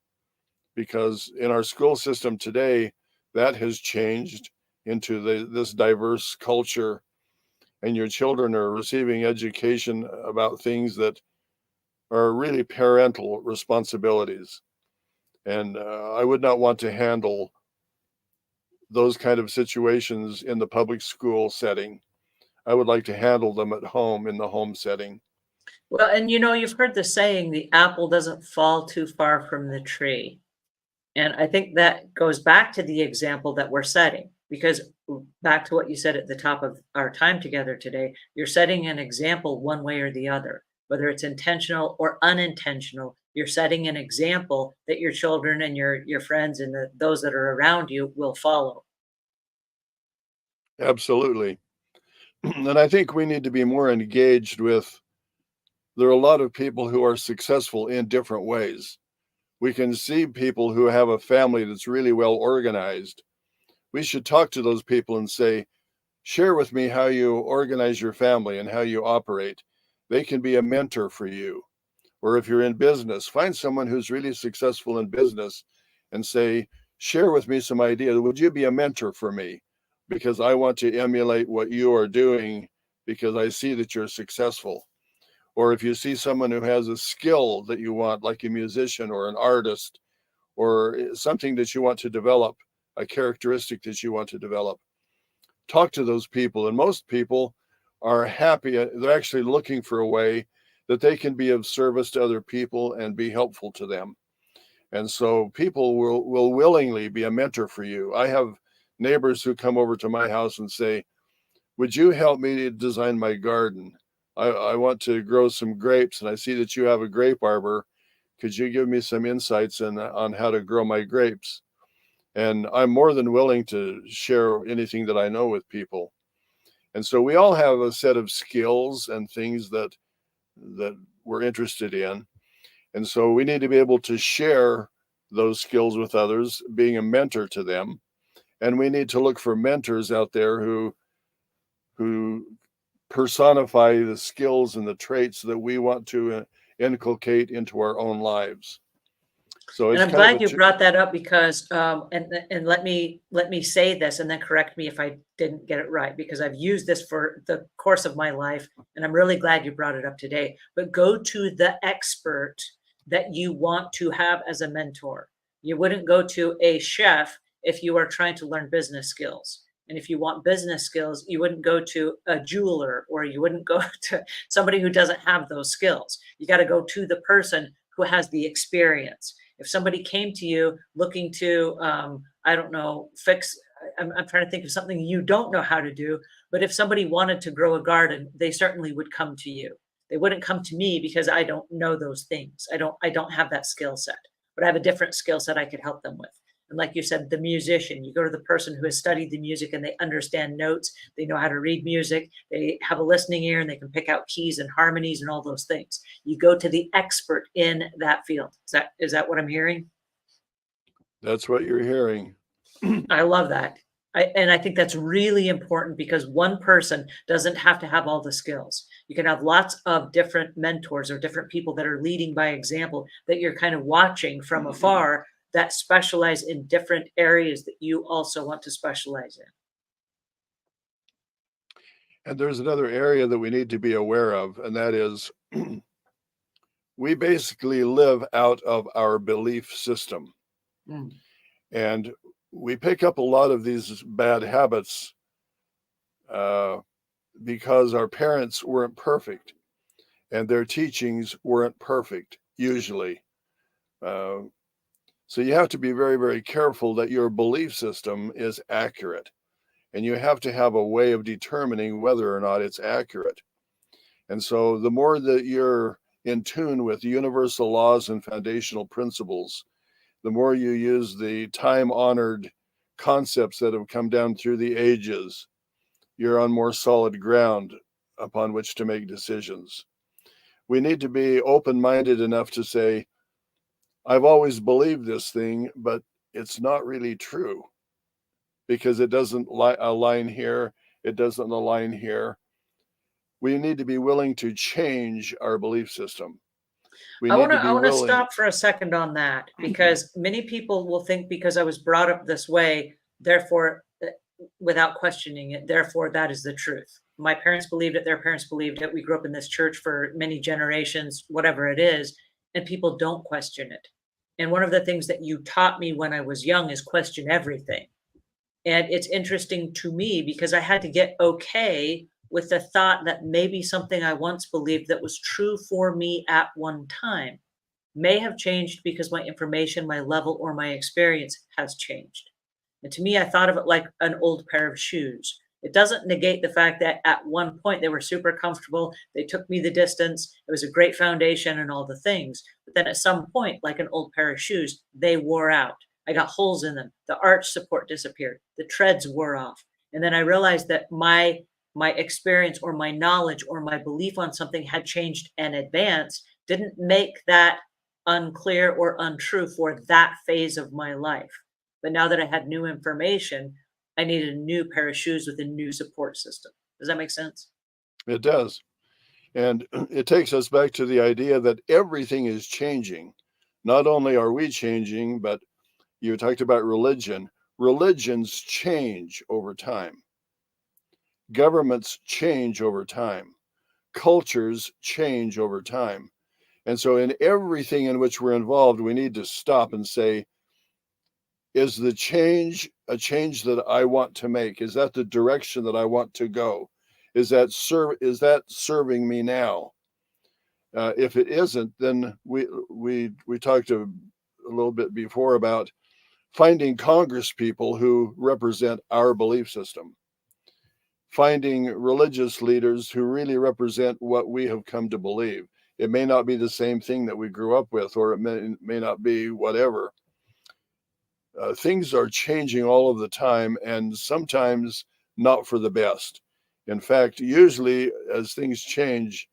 because in our school system today, that has changed into this diverse culture, and your children are receiving education about things that are really parental responsibilities. And I would not want to handle those kind of situations in the public school setting. I would like to handle them at home in the home setting. Well, and you've heard the saying, the apple doesn't fall too far from the tree. And I think that goes back to the example that we're setting, because back to what you said at the top of our time together today, you're setting an example one way or the other, whether it's intentional or unintentional. You're setting an example that your children and your friends and those that are around you will follow. Absolutely. And I think we need to be more engaged with, there are a lot of people who are successful in different ways. We can see people who have a family that's really well organized. We should talk to those people and say, share with me how you organize your family and how you operate. They can be a mentor for you. Or if you're in business, find someone who's really successful in business and say, share with me some ideas. Would you be a mentor for me? Because I want to emulate what you are doing, because I see that you're successful. Or if you see someone who has a skill that you want, like a musician or an artist, or something that you want to develop, a characteristic that you want to develop, talk to those people. And most people are happy. They're actually looking for a way that they can be of service to other people and be helpful to them. And so people will willingly be a mentor for you. I have neighbors who come over to my house and say, would you help me to design my garden? I want to grow some grapes, and I see that you have a grape arbor. Could you give me some insights on how to grow my grapes? And I'm more than willing to share anything that I know with people. And so we all have a set of skills and things that we're interested in. And so we need to be able to share those skills with others, being a mentor to them. And we need to look for mentors out there who personify the skills and the traits that we want to inculcate into our own lives. So And it's I'm kind of glad you brought that up because, and let me say this and then correct me if I didn't get it right, because I've used this for the course of my life, and I'm really glad you brought it up today. But go to the expert that you want to have as a mentor. You wouldn't go to a chef if you are trying to learn business skills. And if you want business skills, you wouldn't go to a jeweler, or you wouldn't go to somebody who doesn't have those skills. You got to go to the person who has the experience. If somebody came to you looking to, I don't know, I'm trying to think of something you don't know how to do, but if somebody wanted to grow a garden, they certainly would come to you. They wouldn't come to me because I don't know those things. I don't have that skill set, but I have a different skill set I could help them with. And like you said, the musician, you go to the person who has studied the music and they understand notes, they know how to read music, they have a listening ear, and they can pick out keys and harmonies and all those things. You go to the expert in that field. Is that what I'm hearing? That's what you're hearing. I love that. And I think that's really important because one person doesn't have to have all the skills. You can have lots of different mentors or different people that are leading by example that you're kind of watching from afar that specialize in different areas that you also want to specialize in. And there's another area that we need to be aware of, and that is we basically live out of our belief system. Mm. And we pick up a lot of these bad habits because our parents weren't perfect and their teachings weren't perfect, usually. So you have to be very, very careful that your belief system is accurate. And you have to have a way of determining whether or not it's accurate. And so the more that you're in tune with universal laws and foundational principles, the more you use the time-honored concepts that have come down through the ages, you're on more solid ground upon which to make decisions. We need to be open-minded enough to say, I've always believed this thing, but it's not really true because it doesn't align here, it doesn't align here. We need to be willing to change our belief system. We need to be I want to willing. stop for a second on that because many people will think because I was brought up this way, therefore, without questioning it, therefore that is the truth. My parents believed it, their parents believed it. We grew up in this church for many generations, whatever it is, and people don't question it. And one of the things that you taught me when I was young is question everything. And it's interesting to me because I had to get okay with the thought that maybe something I once believed that was true for me at one time may have changed because my information, my level, or my experience has changed. And to me, I thought of it like an old pair of shoes. It doesn't negate the fact that at one point they were super comfortable. They took me the distance. It was a great foundation and all the things. But then at some point, like an old pair of shoes, they wore out. I got holes in them. The arch support disappeared. The treads wore off. And then I realized that my experience or my knowledge or my belief on something had changed and advanced didn't make that unclear or untrue for that phase of my life. But now that I had new information, I needed a new pair of shoes with a new support system. Does that make sense? It does. And it takes us back to the idea that everything is changing. Not only are we changing, but you talked about religion. Religions change over time. Governments change over time. cultures change over time. And so in everything in which we're involved, we need to stop and say, is the change a change that I want to make? Is that the direction that I want to go? Is that serving me now? If it isn't, then we talked a little bit before about finding Congress people who represent our belief system, finding religious leaders who really represent what we have come to believe. It may not be the same thing that we grew up with, or it may not be whatever. Things are changing all of the time, and sometimes not for the best. In fact, usually as things change,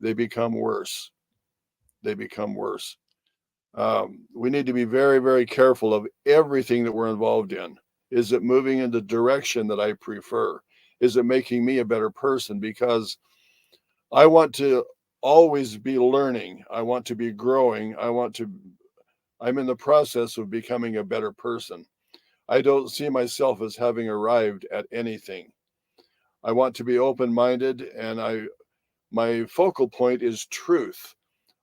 they become worse. They become worse. We need to be very, very careful of everything that we're involved in. Is it moving in the direction that I prefer? Is it making me a better person? Because I want to always be learning. I want to be growing. I'm in the process of becoming a better person. I don't see myself as having arrived at anything. I want to be open-minded, and my focal point is truth.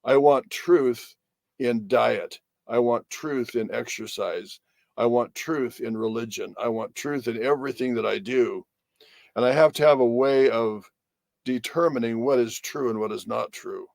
I want truth in diet. I want truth in exercise. I want truth in religion. I want truth in everything that I do. And I have to have a way of determining what is true and what is not true.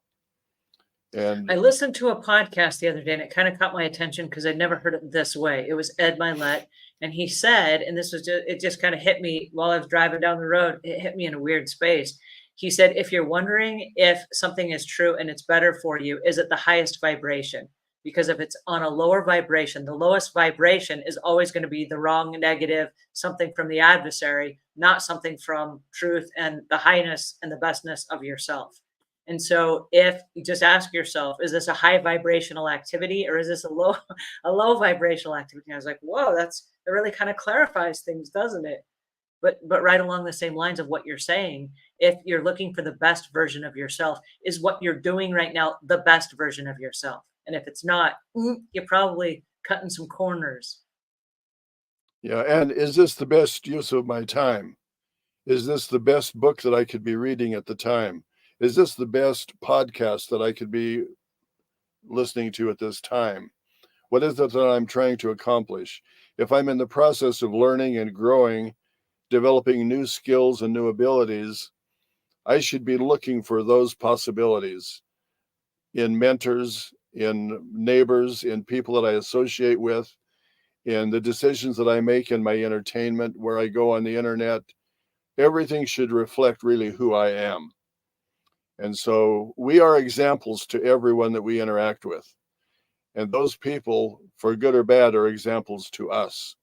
And I listened to a podcast the other day and it kind of caught my attention because I'd never heard it this way. It was Ed Milet, and he said, and it just kind of hit me while I was driving down the road. It hit me in a weird space. He said, if you're wondering if something is true and it's better for you, is it the highest vibration? Because if it's on a lower vibration, the lowest vibration is always going to be the wrong, negative, something from the adversary, not something from truth and the highness and the bestness of yourself. And so if you just ask yourself, is this a high vibrational activity or is this a low a low vibrational activity? And I was like, whoa, that really kind of clarifies things, doesn't it? But right along the same lines of what you're saying, if you're looking for the best version of yourself, is what you're doing right now the best version of yourself? And if it's not, you're probably cutting some corners. yeah, and is this the best use of my time? Is this the best book that I could be reading at the time? Is this the best podcast that I could be listening to at this time? What is it that I'm trying to accomplish? If I'm in the process of learning and growing, developing new skills and new abilities, I should be looking for those possibilities in mentors, in neighbors, in people that I associate with, in the decisions that I make in my entertainment, where I go on the internet. Everything should reflect really who I am. And so we are examples to everyone that we interact with. And those people, for good or bad, are examples to us.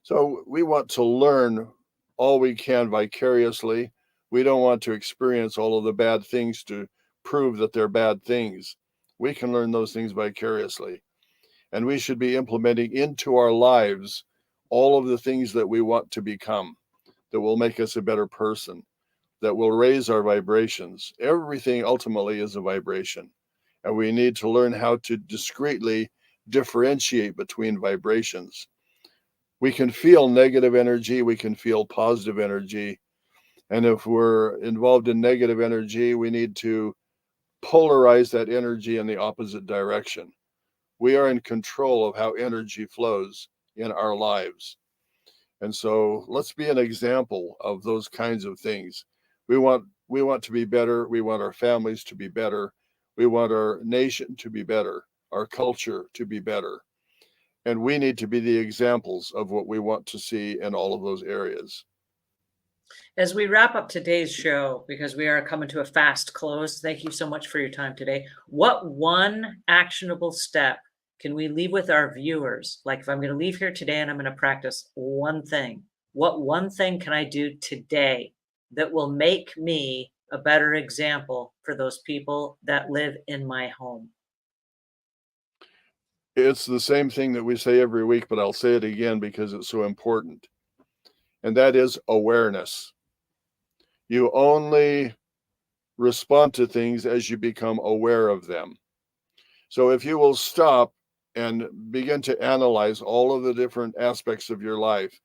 So we want to learn all we can vicariously. We don't want to experience all of the bad things to prove that they're bad things. We can learn those things vicariously. And we should be implementing into our lives all of the things that we want to become, that will make us a better person, that will raise our vibrations. Everything ultimately is a vibration. And we need to learn how to discreetly differentiate between vibrations. We can feel negative energy, we can feel positive energy. And if we're involved in negative energy, we need to polarize that energy in the opposite direction. We are in control of how energy flows in our lives. And so let's be an example of those kinds of things. We want to be better. We want our families to be better. We want our nation to be better, our culture to be better. And we need to be the examples of what we want to see in all of those areas. As we wrap up today's show, because we are coming to a fast close, thank you so much for your time today. What one actionable step can we leave with our viewers? Like if I'm going to leave here today and I'm going to practice one thing, what one thing can I do today that will make me a better example for those people that live in my home? It's the same thing that we say every week, but I'll say it again because it's so important. And that is awareness. You only respond to things as you become aware of them. So if you will stop and begin to analyze all of the different aspects of your life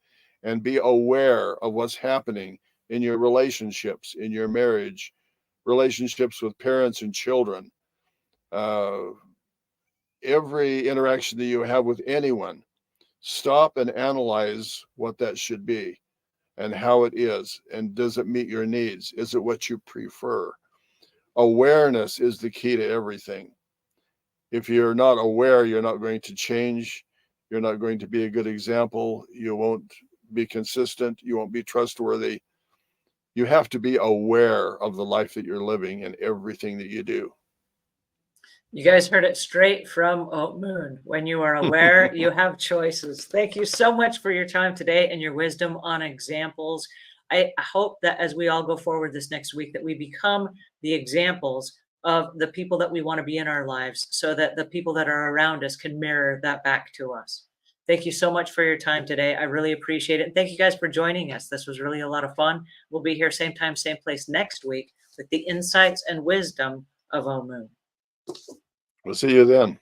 and be aware of what's happening in your relationships, in your marriage, relationships with parents and children, every interaction that you have with anyone, stop and analyze what that should be and how it is, and does it meet your needs? Is it what you prefer? Awareness is the key to everything. If you're not aware, you're not going to change. You're not going to be a good example. You won't be consistent. You won't be trustworthy. You have to be aware of the life that you're living and everything that you do. You guys heard it straight from Omuugn. When you are aware, you have choices. Thank you so much for your time today and your wisdom on examples. I hope that as we all go forward this next week, that we become the examples of the people that we want to be in our lives, so that the people that are around us can mirror that back to us. Thank you so much for your time today. I really appreciate it. And thank you guys for joining us. This was really a lot of fun. We'll be here same time, same place next week with the insights and wisdom of Omuugn. We'll see you then.